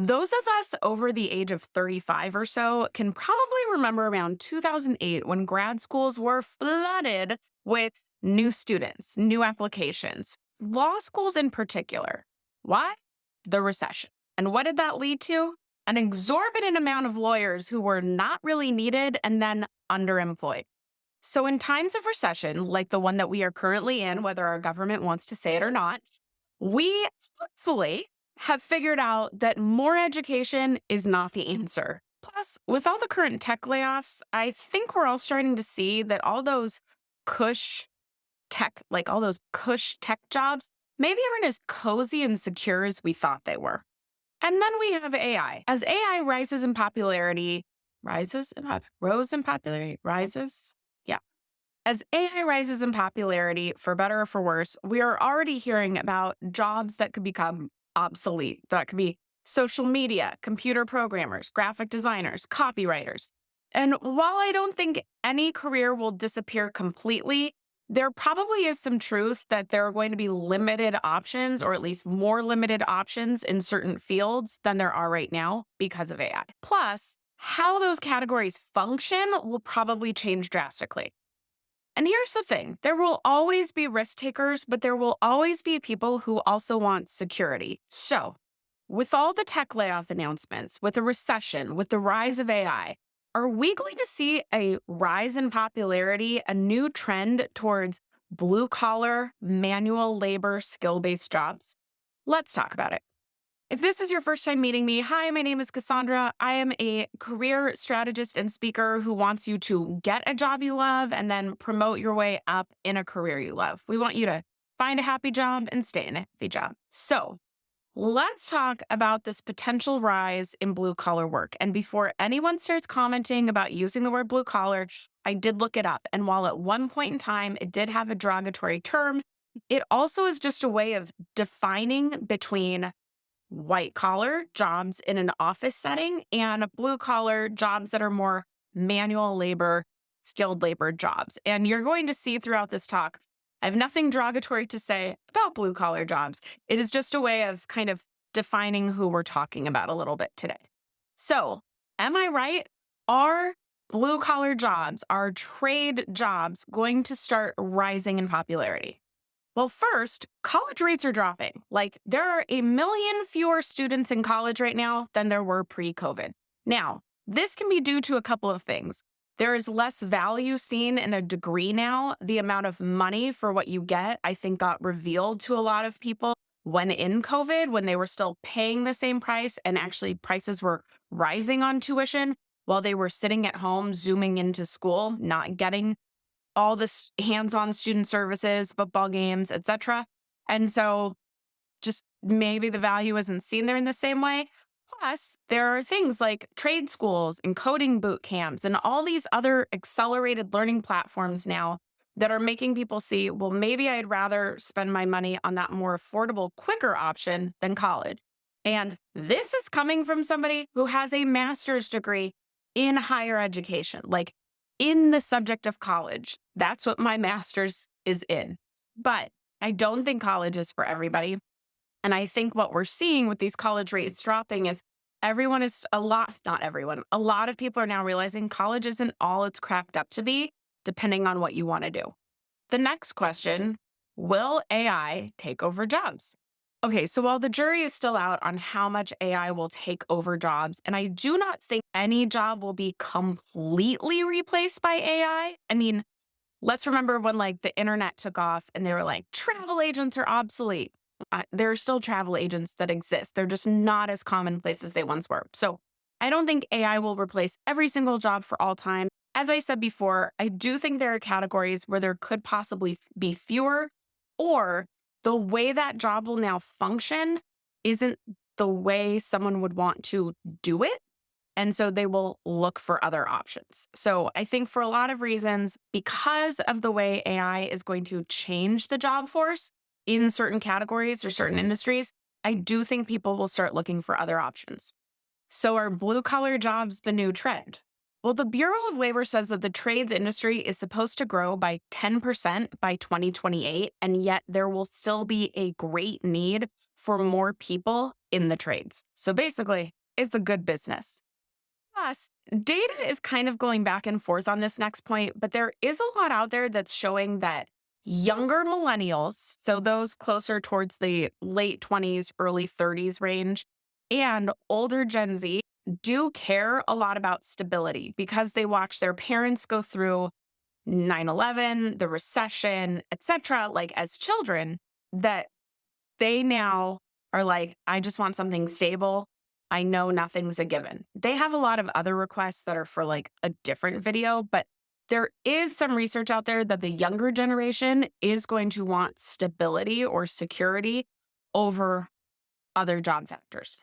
Those of us over the age of 35 or so can probably remember around 2008 when grad schools were flooded with new students, new applications, law schools in particular. Why? The recession. And what did that lead to? An exorbitant amount of lawyers who were not really needed and then underemployed. So, in times of recession, like the one that we are currently in, whether our government wants to say it or not, we hopefully have figured out that more education is not the answer. Plus, with all the current tech layoffs, I think we're all starting to see that all those cush all those cush tech jobs, maybe aren't as cozy and secure as we thought they were. And then we have AI. As AI rises in popularity, rose in popularity, rises? Yeah. As AI rises in popularity, for better or for worse, we are already hearing about jobs that could become obsolete. That could be social media, computer programmers, graphic designers, copywriters. And while I don't think any career will disappear completely, there probably is some truth that there are going to be limited options, or at least more limited options in certain fields than there are right now because of AI. Plus, how those categories function will probably change drastically. And here's the thing, there will always be risk takers, but there will always be people who also want security. So, with all the tech layoff announcements, with the recession, with the rise of AI, are we going to see a rise in popularity, a new trend towards blue collar, manual labor, skill based jobs? Let's talk about it. If this is your first time meeting me, hi, my name is Cassandra. I am a career strategist and speaker who wants you to get a job you love and then promote your way up in a career you love. We want you to find a happy job and stay in a happy job. So let's talk about this potential rise in blue collar work. And before anyone starts commenting about using the word blue collar, I did look it up. And while at one point in time it did have a derogatory term, it also is just a way of defining between white collar jobs in an office setting and blue collar jobs that are more manual labor, skilled labor jobs. And you're going to see throughout this talk, I have nothing derogatory to say about blue collar jobs. It is just a way of kind of defining who we're talking about a little bit today. So, am I right? Are blue collar jobs, are trade jobs going to start rising in popularity? Well, first, college rates are dropping. Like, there are a million fewer students in college right now than there were pre COVID. Now, this can be due to a couple of things. There is less value seen in a degree now. The amount of money for what you get, I think, got revealed to a lot of people when in COVID, when they were still paying the same price and actually prices were rising on tuition while they were sitting at home, zooming into school, not getting all this hands-on student services, football games, etc. And so just maybe the value isn't seen there in the same way. Plus, there are things like trade schools and coding boot camps and all these other accelerated learning platforms now that are making people see, well, maybe I'd rather spend my money on that more affordable, quicker option than college. And this is coming from somebody who has a master's degree in higher education. Like, in the subject of college. That's what my master's is in. But I don't think college is for everybody. And I think what we're seeing with these college rates dropping is not everyone, a lot of people are now realizing college isn't all it's cracked up to be, depending on what you want to do. The next question, will AI take over jobs? Okay, so while the jury is still out on how much AI will take over jobs, and I do not think any job will be completely replaced by AI. I mean, let's remember when like the internet took off and they were like, travel agents are obsolete. There are still travel agents that exist. They're just not as commonplace as they once were. So I don't think AI will replace every single job for all time. As I said before, I do think there are categories where there could possibly be fewer, or the way that job will now function isn't the way someone would want to do it. And so they will look for other options. So I think for a lot of reasons, because of the way AI is going to change the job force in certain categories or certain industries, I do think people will start looking for other options. So are blue collar jobs the new trend? Well, the Bureau of Labor says that the trades industry is supposed to grow by 10% by 2028, and yet there will still be a great need for more people in the trades. So basically, it's a good business. Plus, data is kind of going back and forth on this next point, but there is a lot out there that's showing that younger millennials, so those closer towards the late 20s, early 30s range, and older Gen Z do care a lot about stability because they watch their parents go through 9/11, the recession, etc., like as children, that they now are like, I just want something stable. I know nothing's a given. They have a lot of other requests that are for like a different video, but there is some research out there that the younger generation is going to want stability or security over other job factors.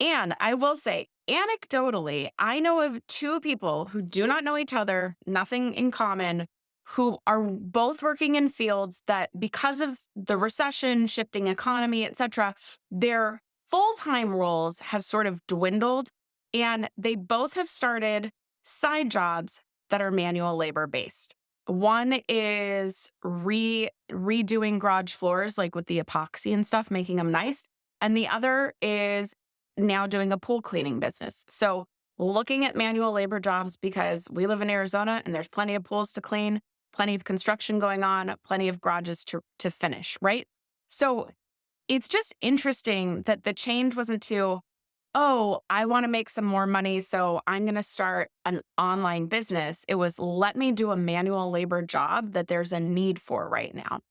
And I will say, anecdotally, I know of two people who do not know each other, nothing in common, who are both working in fields that, because of the recession, shifting economy, etc., their full-time roles have sort of dwindled, and they both have started side jobs that are manual labor based. One is redoing garage floors, like with the epoxy and stuff, making them nice. And the other is now doing a pool cleaning business. So looking at manual labor jobs, because we live in Arizona and there's plenty of pools to clean, plenty of construction going on, plenty of garages to finish, right? So it's just interesting that the change wasn't to, oh, I want to make some more money, so I'm going to start an online business. It was, let me do a manual labor job that there's a need for right now.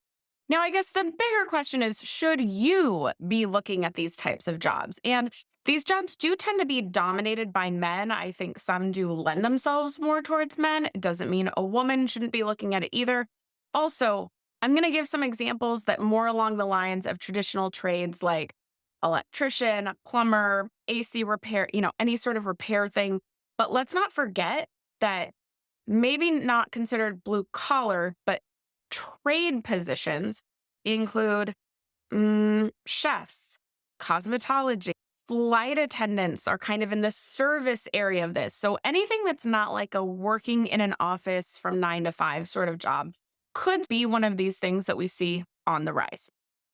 Now, I guess the bigger question is, should you be looking at these types of jobs? And these jobs do tend to be dominated by men. I think some do lend themselves more towards men. It doesn't mean a woman shouldn't be looking at it either. Also, I'm going to give some examples that more along the lines of traditional trades like electrician, plumber, AC repair, any sort of repair thing. But let's not forget that maybe not considered blue collar, but trade positions include chefs, cosmetology, flight attendants are kind of in the service area of this. So anything that's not like a working in an office from 9 to 5 sort of job could be one of these things that we see on the rise.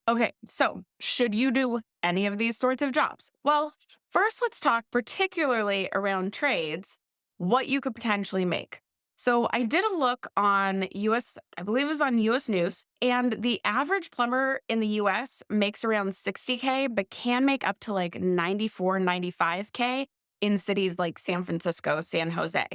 Okay, so should you do any of these sorts of jobs? Well, first let's talk particularly around trades, what you could potentially make. So I did a look on I believe it was on US News, and the average plumber in the US makes around 60K, but can make up to like 94, 95K in cities like San Francisco, San Jose.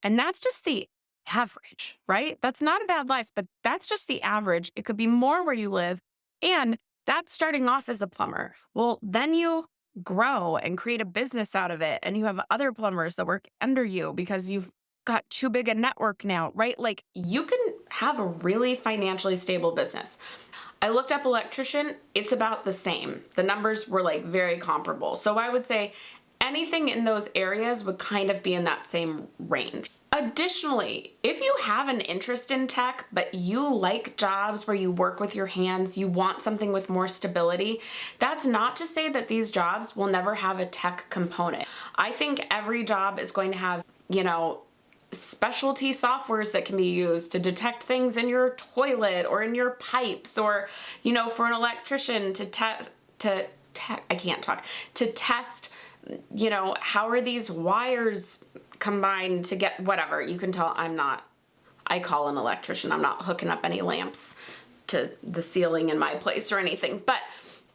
And that's just the average, right? That's not a bad life, but that's just the average. It could be more where you live. And that's starting off as a plumber. Well, then you grow and create a business out of it. And you have other plumbers that work under you because you've got too big a network now, right? Like you can have a really financially stable business. I looked up electrician, it's about the same. The numbers were like very comparable. So I would say anything in those areas would kind of be in that same range. Additionally, if you have an interest in tech, but you like jobs where you work with your hands, you want something with more stability, that's not to say that these jobs will never have a tech component. I think every job is going to have, specialty softwares that can be used to detect things in your toilet or in your pipes, or, for an electrician to test, how are these wires combined to get whatever. You can tell I call an electrician. I'm not hooking up any lamps to the ceiling in my place or anything, but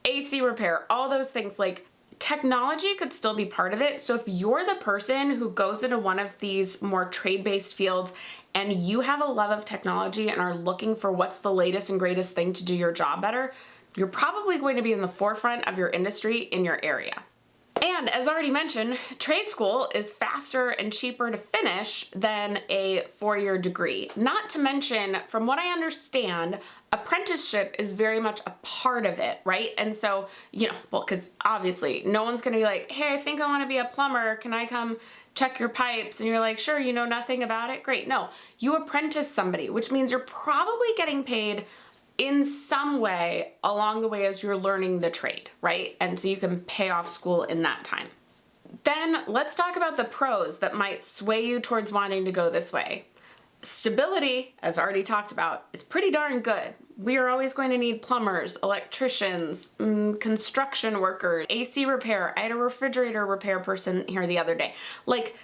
AC repair, all those things, like technology could still be part of it. So if you're the person who goes into one of these more trade-based fields and you have a love of technology and are looking for what's the latest and greatest thing to do your job better, you're probably going to be in the forefront of your industry in your area. And as already mentioned, trade school is faster and cheaper to finish than a 4-year degree. Not to mention, from what I understand, apprenticeship is very much a part of it, right? And so, because obviously no one's gonna be like, hey, I think I wanna be a plumber. Can I come check your pipes? And you're like, sure, you know nothing about it? Great. No, you apprentice somebody, which means you're probably getting paid in some way along the way as you're learning the trade, right? And so you can pay off school in that time. Then let's talk about the pros that might sway you towards wanting to go this way. Stability, as already talked about, is pretty darn good. We are always going to need plumbers, electricians, construction workers, AC repair. I had a refrigerator repair person here the other day. Like,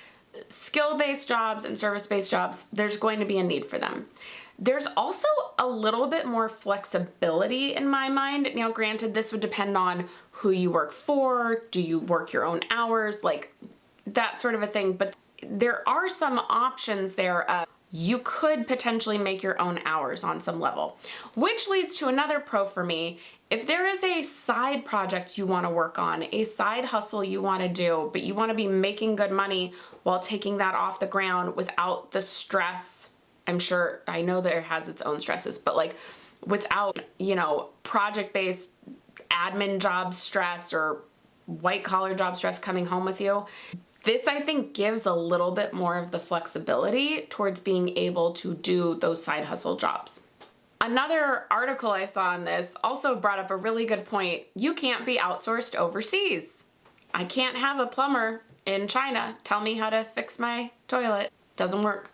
skill-based jobs and service-based jobs, there's going to be a need for them. There's also a little bit more flexibility in my mind. Now, granted, this would depend on who you work for, do you work your own hours, like that sort of a thing. But there are some options there. You could potentially make your own hours on some level, which leads to another pro for me. If there is a side project you want to work on, a side hustle you want to do, but you want to be making good money while taking that off the ground without the stress, I know that it has its own stresses, but like without, project-based admin job stress or white collar job stress coming home with you, this, I think, gives a little bit more of the flexibility towards being able to do those side hustle jobs. Another article I saw on this also brought up a really good point. You can't be outsourced overseas. I can't have a plumber in China tell me how to fix my toilet. Doesn't work.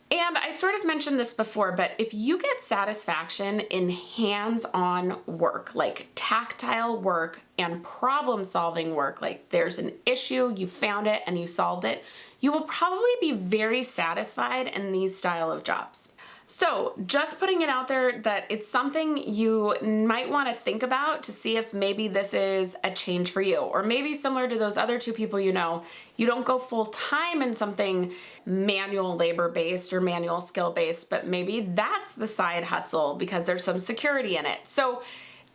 And I sort of mentioned this before, but if you get satisfaction in hands-on work, like tactile work and problem-solving work, like there's an issue, you found it and you solved it, you will probably be very satisfied in these style of jobs. So just putting it out there that it's something you might want to think about to see if maybe this is a change for you, or maybe similar to those other two people you don't go full time in something manual labor based or manual skill based, but maybe that's the side hustle because there's some security in it. So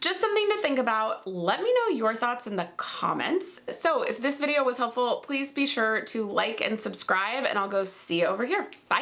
just something to think about. Let me know your thoughts in the comments. So if this video was helpful, please be sure to like and subscribe, and I'll go see you over here. Bye.